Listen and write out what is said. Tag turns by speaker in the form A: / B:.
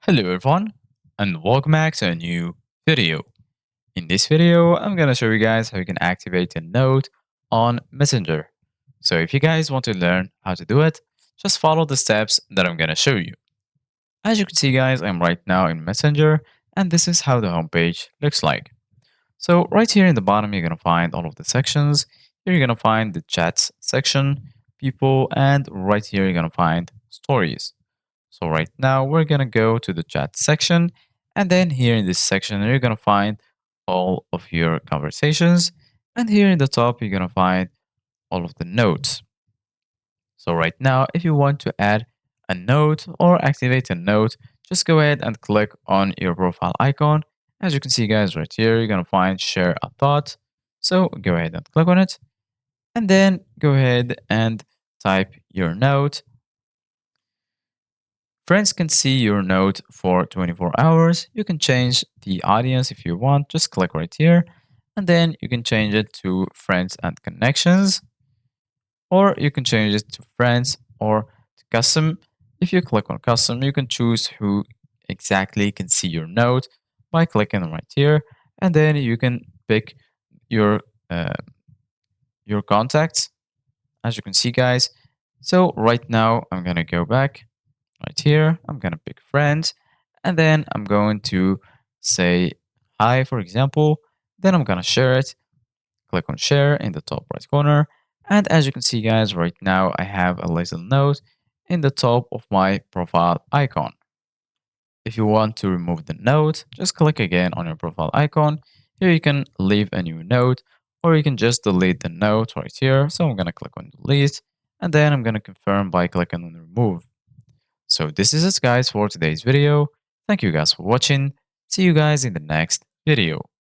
A: Hello everyone and welcome back to a new video. In this video, I'm gonna show you guys how you can activate a note on Messenger. So if you guys want to learn how to do it, just follow the steps that I'm gonna show you. As you can see guys, I'm right now in Messenger and this is how the homepage looks like. So right here in the bottom, you're gonna find all of the sections. Here you're gonna find the chats section, people, and right here you're gonna find stories. So right now we're gonna go to the chat section, and then here in this section you're gonna find all of your conversations, and here in the top you're gonna find all of the notes. So right now, if you want to add a note or activate a note, just go ahead and click on your profile icon. As you can see guys right here, you're gonna find share a thought. So go ahead and click on it, and then go ahead and type your note. Friends can see your note for 24 hours. You can change the audience if you want. Just click right here. And then you can change it to friends and connections. Or you can change it to friends or to custom. If you click on custom, you can choose who exactly can see your note by clicking right here. And then you can pick your uh, your contacts, as you can see, guys. So right now, I'm gonna go back right here. I'm gonna pick friends, and then I'm going to say hi, for example. Then I'm gonna share it. Click on share in the top right corner. And as you can see, guys, right now I have a little note in the top of my profile icon. If you want to remove the note, just click again on your profile icon. Here you can leave a new note, or you can just delete the note right here. So I'm gonna click on delete, and then I'm gonna confirm by clicking on remove. So this is it guys for today's video. Thank you guys for watching. See you guys in the next video.